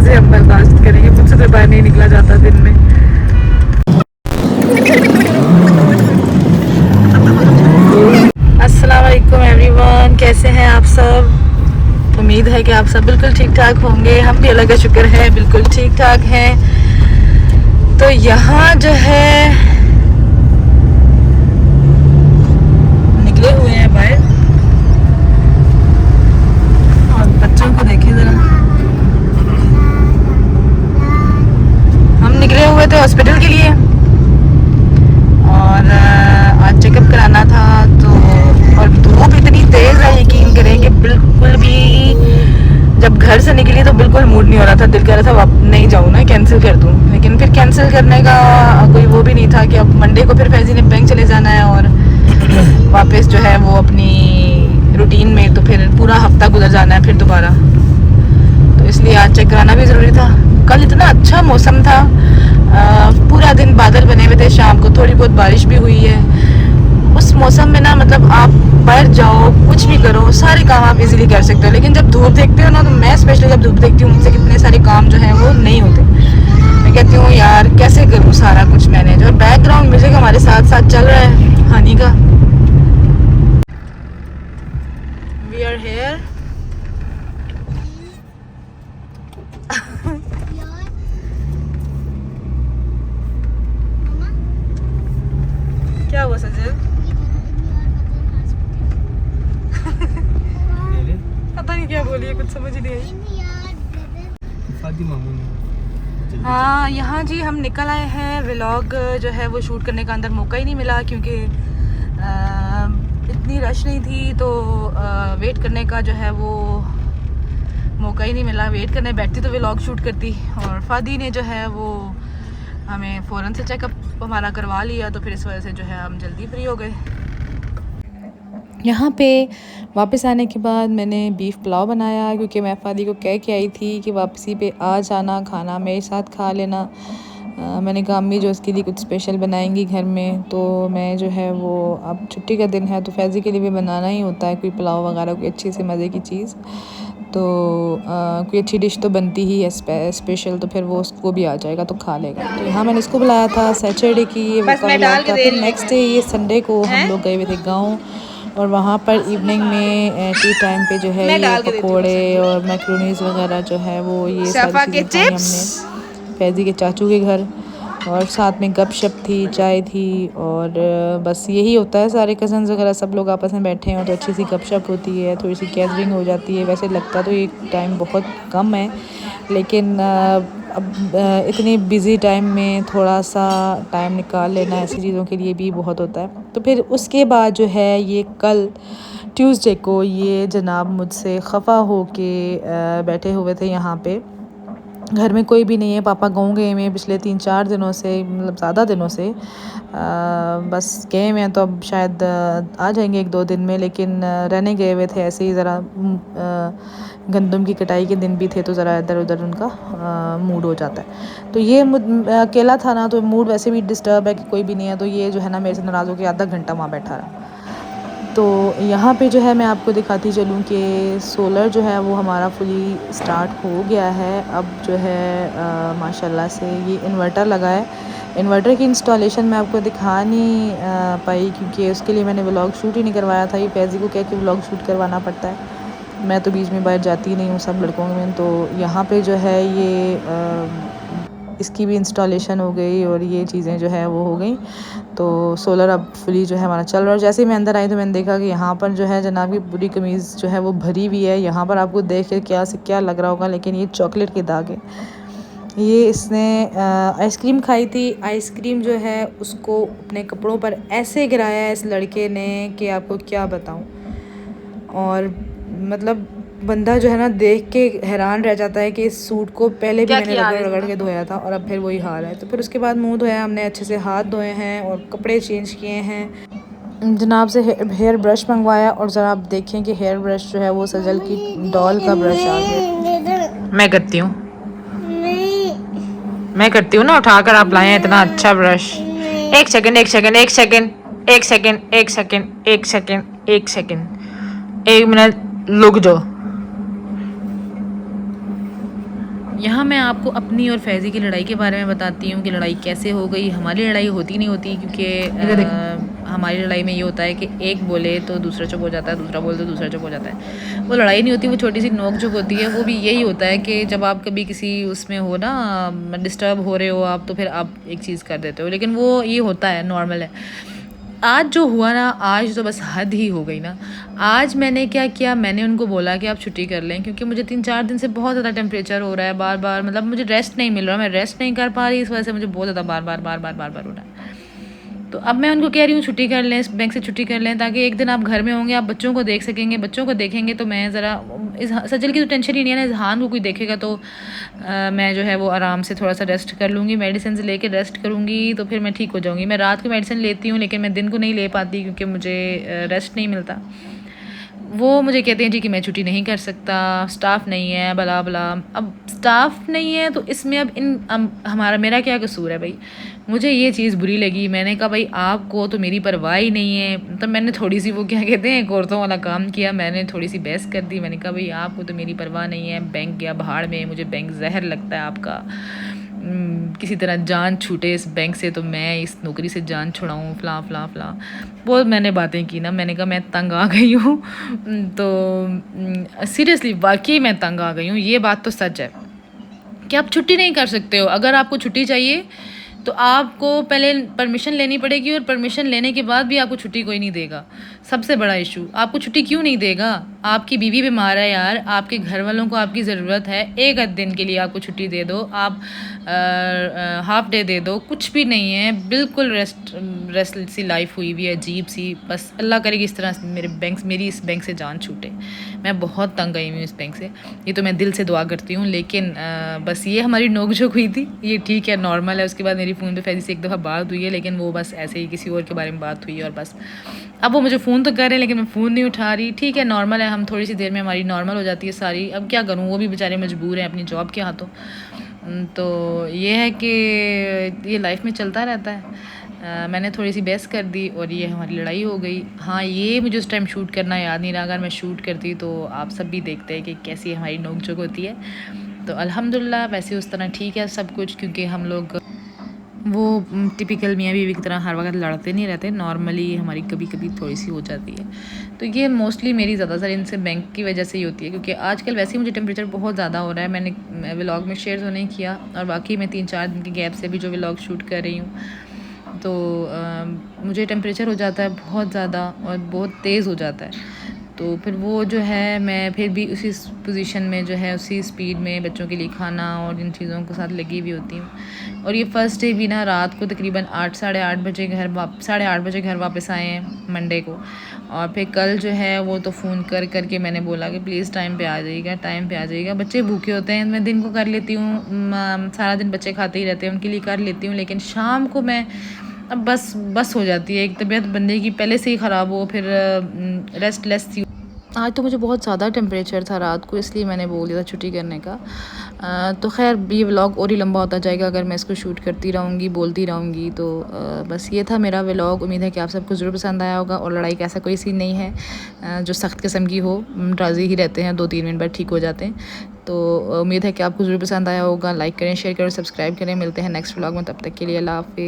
कैसे हम बर्दाश्त करेंगे, मुझसे तो बाहर नहीं निकला जाता दिन में। अस्सलाम वालेकुम एवरीवन, कैसे हैं आप सब। उम्मीद है कि आप सब बिल्कुल ठीक ठाक होंगे। हम भी अल्लाह का शुक्र है बिल्कुल ठीक ठाक हैं। तो यहाँ जो है निकले हुए हैं बाहर और बच्चों को देखें ज़रा। हम निकले हुए थे हॉस्पिटल के लिए और आज चेकअप कराना था। तो और धूप इतनी तेज़ है, यकीन करेंगे बिल्कुल भी जब घर से निकली तो बिल्कुल मूड नहीं हो रहा था। दिल कर रहा था नहीं जाऊँ ना, कैंसिल कर दूँ, लेकिन फिर कैंसिल करने का कोई वो भी नहीं था कि अब मंडे को फिर फैजी ने बैंक चले जाना है और वापस जो है वो अपनी रूटीन में, तो फिर पूरा हफ्ता गुजर जाना है फिर दोबारा। तो इसलिए आज चेक कराना भी ज़रूरी था। कल इतना अच्छा मौसम था, पूरा दिन बादल बने हुए थे, शाम को थोड़ी बहुत बारिश भी हुई है। उस मौसम में ना मतलब आप बाहर जाओ कुछ भी करो, सारे काम आप इजीली कर सकते हो। लेकिन जब धूप देखते हो ना, तो मैं स्पेशली जब धूप देखती हूँ मुझसे कितने सारे काम जो हैं वो नहीं होते। मैं कहती हूँ यार कैसे करूँ सारा कुछ मैनेज। और बैकग्राउंड म्यूजिक हमारे साथ साथ चल रहा है हनी का। We are here. क्या हुआ सजल? पता नहीं क्या बोली है, कुछ समझ नहीं आई। हाँ यहाँ जी हम निकल आए हैं। व्लॉग जो है वो शूट करने का अंदर मौका ही नहीं मिला क्योंकि इतनी रश नहीं थी, तो वेट करने का जो है वो मौका ही नहीं मिला। वेट करने बैठती तो व्लॉग शूट करती, और फादी ने जो है वो हमें फ़ौरन से चेकअप हमारा करवा लिया, तो फिर इस वजह से जो है हम जल्दी फ्री हो गए। यहाँ पे वापस आने के बाद मैंने बीफ पुलाव बनाया क्योंकि मैं फादी को कह के आई थी कि वापसी पे आ जाना, खाना मेरे साथ खा लेना। मैंने कहा अम्मी जो उसके लिए कुछ स्पेशल बनाएंगी घर में, तो मैं जो है वो अब छुट्टी का दिन है तो फैज़ी के लिए भी बनाना ही होता है कोई पुलाव वगैरह, कोई अच्छी सी मज़े की चीज़। तो कोई अच्छी डिश तो बनती ही है स्पेशल, तो फिर वो उसको भी आ जाएगा तो खा लेगा। तो यहाँ मैंने इसको बुलाया था सैटरडे की ये व्लॉग था। फिर नेक्स्ट डे ये संडे को हम लोग गए हुए थे गाँव, और वहाँ पर इवनिंग में टी टाइम पे जो है ये पकोड़े और मैक्रोनीज वगैरह जो है वो ये सारी चीज़ें खाई हमने फैज़ी के चाचू के घर, और साथ में गपशप थी, चाय थी, और बस यही होता है। सारे कज़न्स वगैरह सब लोग आपस में बैठे हैं तो अच्छी सी गपशप होती है, थोड़ी सी गैदरिंग हो जाती है। वैसे लगता तो ये टाइम बहुत कम है, लेकिन अब इतनी बिज़ी टाइम में थोड़ा सा टाइम निकाल लेना ऐसी चीज़ों के लिए भी बहुत होता है। तो फिर उसके बाद जो है ये कल ट्यूसडे को ये जनाब मुझसे ख़फ़ा हो के बैठे हुए थे यहाँ पे। घर में कोई भी नहीं है, पापा गाँव गए हुए हैं पिछले 3-4 दिनों से, मतलब ज़्यादा दिनों से बस गए हुए हैं। तो अब शायद आ जाएंगे 1-2 दिन में, लेकिन रहने गए हुए थे ऐसे ही ज़रा। गंदम की कटाई के दिन भी थे तो ज़रा इधर उधर उनका मूड हो जाता है। तो ये अकेला था ना, तो मूड वैसे भी डिस्टर्ब है कि कोई भी नहीं है, तो ये जो है ना मेरे से नाराज़ हो के आधा घंटा वहाँ बैठा रहा। तो यहाँ पे जो है मैं आपको दिखाती चलूँ कि सोलर जो है वो हमारा फुली स्टार्ट हो गया है। अब जो है माशाल्लाह से ये इन्वर्टर लगा है। इन्वर्टर की इंस्टॉलेशन मैं आपको दिखा नहीं पाई क्योंकि उसके लिए मैंने व्लॉग शूट ही नहीं करवाया था। ये फैज़ी को कह के व्लॉग शूट करवाना पड़ता है, मैं तो बीच में बाहर जाती नहीं हूँ सब लड़कों में। तो यहाँ पे जो है ये इसकी भी इंस्टॉलेशन हो गई और ये चीज़ें जो है वो हो गई। तो सोलर अब फुली जो है हमारा चल रहा है। और जैसे ही मैं अंदर आई तो मैंने देखा कि यहाँ पर जो है जनाब की पूरी कमीज़ जो है वो भरी हुई है। यहाँ पर आपको देख के क्या से क्या लग रहा होगा, लेकिन ये चॉकलेट के दाग है। ये इसने आइसक्रीम खाई थी। आइसक्रीम जो है उसको अपने कपड़ों पर ऐसे गिराया है इस लड़के ने कि आपको क्या बताऊँ। और मतलब बंदा जो है ना देख के हैरान रह जाता है कि इस सूट को पहले भी मैंने रगड़ के धोया था और अब फिर वही हाल है। तो फिर उसके बाद मुंह धोया हमने, अच्छे से हाथ धोए हैं और कपड़े चेंज किए हैं। जनाब से हेयर ब्रश मंगवाया, और ज़रा आप देखें कि हेयर ब्रश जो है वो सजल की डॉल का ब्रश आ गया। मैं करती हूँ ना, उठाकर आप लाए हैं इतना अच्छा ब्रश। एक सेकंड 1 मिनट रुक जाओ। यहाँ मैं आपको अपनी और फैज़ी की लड़ाई के बारे में बताती हूँ कि लड़ाई कैसे हो गई। हमारी लड़ाई होती नहीं होती, क्योंकि हमारी लड़ाई में ये होता है कि एक बोले तो दूसरा चुप हो जाता है, दूसरा बोले तो दूसरा चुप हो जाता है। वो लड़ाई नहीं होती, वो छोटी सी नोक झोंक होती है। वो भी यही होता है कि जब आप कभी किसी उसमें हो ना, डिस्टर्ब हो रहे हो आप, तो फिर आप एक चीज़ कर देते हो, लेकिन वो ये होता है, नॉर्मल है। आज जो हुआ ना, आज तो बस हद ही हो गई ना। आज मैंने क्या किया, मैंने उनको बोला कि आप छुट्टी कर लें, क्योंकि मुझे 3-4 दिन से बहुत ज़्यादा टेम्परेचर हो रहा है, बार बार, मतलब मुझे रेस्ट नहीं मिल रहा, मैं रेस्ट नहीं कर पा रही, इस वजह से मुझे बहुत ज़्यादा बार बार हो रहा है। तो अब मैं उनको कह रही हूँ छुट्टी कर लें, इस बैंक से छुट्टी कर लें, ताकि एक दिन आप घर में होंगे, आप बच्चों को देख सकेंगे, बच्चों को देखेंगे तो मैं ज़रा, इस सजल की तो टेंशन ही नहीं है ना, इजहान को कोई देखेगा तो मैं जो है वो आराम से थोड़ा सा रेस्ट कर लूँगी, मेडिसिन से लेके रेस्ट करूँगी, तो फिर मैं ठीक हो जाऊँगी। मैं रात को मेडिसिन लेती हूँ, लेकिन मैं दिन को नहीं ले पाती, क्योंकि मुझे रेस्ट नहीं मिलता। वो मुझे कहते हैं जी कि मैं छुट्टी नहीं कर सकता, स्टाफ नहीं है, बला बला। अब स्टाफ नहीं है तो इसमें हमारा मेरा क्या कसूर है भाई? मुझे ये चीज़ बुरी लगी। मैंने कहा भाई आपको तो मेरी परवाह ही नहीं है। तो मैंने थोड़ी सी, वो क्या कहते हैं, औरतों वाला काम किया, मैंने थोड़ी सी बहस कर दी। मैंने कहा भाई आपको तो मेरी परवाह नहीं है, बैंक गया भाड़ में, मुझे बैंक जहर लगता है आपका। किसी तरह जान छूटे इस बैंक से तो मैं इस नौकरी से जान छुड़ाऊँ, फ़लाँ फ़लाँ फ़लाँ। बहुत मैंने बातें की ना, मैंने कहा मैं तंग आ गई हूँ। तो सीरियसली वाकई मैं तंग आ गई हूँ, ये बात तो सच है कि आप छुट्टी नहीं कर सकते हो। अगर आपको छुट्टी चाहिए तो आपको पहले परमिशन लेनी पड़ेगी, और परमिशन लेने के बाद भी आपको छुट्टी कोई नहीं देगा। सबसे बड़ा इशू, आपको छुट्टी क्यों नहीं देगा? आपकी बीवी बीमार है यार, आपके घर वालों को आपकी ज़रूरत है, एक आध दिन के लिए आपको छुट्टी दे दो, आप हाफ डे दे दो, कुछ भी नहीं है, बिल्कुल रेस्ट सी लाइफ हुई हुई है, अजीब सी। बस अल्लाह करे कि इस तरह मेरी इस बैंक से जान छूटे। मैं बहुत तंग आई हूँ इस बैंक से, ये तो मैं दिल से दुआ करती हूँ। लेकिन बस ये हमारी नोक-झोंक हुई थी, ये ठीक है, नॉर्मल है। उसके बाद मेरी फ़ोन पे फैज़ी से एक दफ़ा बात हुई है, लेकिन वो बस ऐसे ही किसी और के बारे में बात हुई है, और बस अब वो मुझे फ़ोन तो कर रहे हैं, लेकिन मैं फ़ोन नहीं उठा रही। ठीक है, नॉर्मल है, हम थोड़ी सी देर में हमारी नॉर्मल हो जाती है सारी। अब क्या करूँ, वो भी बेचारे मजबूर हैं अपनी जॉब के हाथों। तो ये है कि ये लाइफ में चलता रहता है। मैंने थोड़ी सी बहस कर दी और ये हमारी लड़ाई हो गई। हाँ, ये मुझे उस टाइम शूट करना याद नहीं रहा, अगर मैं शूट करती तो आप सब भी देखते हैं कि कैसी हमारी नोक-झोंक होती है। तो अल्हम्दुलिल्लाह वैसे उस तरह ठीक है सब कुछ, क्योंकि हम लोग वो टिपिकल मियाँ बीवी की तरह हर वक्त लड़ते नहीं रहते, नॉर्मली हमारी कभी कभी थोड़ी सी हो जाती है। तो ये मोस्टली मेरी ज़्यादातर इनसे बैंक की वजह से ही होती है, क्योंकि आजकल वैसे ही मुझे टेम्परेचर बहुत ज़्यादा हो रहा है। मैंने व्लॉग में शेयर तो नहीं किया, और बाकी मैं 3-4 दिन के गैप से भी जो व्लॉग शूट कर रही हूँ, तो मुझे टेम्परेचर हो जाता है बहुत ज़्यादा, और बहुत तेज़ हो जाता है। तो फिर वो जो है, मैं फिर भी उसी पोजीशन में जो है, उसी स्पीड में बच्चों के लिए खाना और इन चीज़ों के साथ लगी हुई होती हूँ। और ये फ़र्स्ट डे भी ना, रात को तकरीबन 8 साढ़े 8 बजे साढ़े 8 बजे घर वापस आए हैं मंडे को। और फिर कल जो है वो तो फ़ोन कर के मैंने बोला कि प्लीज़ टाइम पे आ जाइएगा, टाइम पे आ जाइएगा। बच्चे भूखे होते हैं, मैं दिन को कर लेती हूँ, सारा दिन बच्चे खाते ही रहते हैं, उनके लिए कर लेती हूँ, लेकिन शाम को मैं अब बस हो जाती है। एक तबीयत बंदे की पहले से ही ख़राब हो, फिर रेस्टलेस थी। आज तो मुझे बहुत ज़्यादा टेम्परेचर था रात को, इसलिए मैंने बोल दिया था छुट्टी करने का। तो खैर ये व्लॉग और ही लंबा होता जाएगा अगर मैं इसको शूट करती रहूँगी, बोलती रहूँगी। तो बस ये था मेरा व्लॉग। उम्मीद है कि आप सबको ज़रूर पसंद आया होगा। और लड़ाई का ऐसा कोई सीन नहीं है जो सख्त किस्म की हो, राज़ी ही रहते हैं, 2-3 मिनट बाद ठीक हो जाते हैं। तो उम्मीद है कि आपको ज़रूर पसंद आया होगा। लाइक करें, शेयर करें, सब्सक्राइब करें। मिलते हैं नेक्स्ट व्लॉग में, तब तक के लिए अल्लाह हाफ़िज़।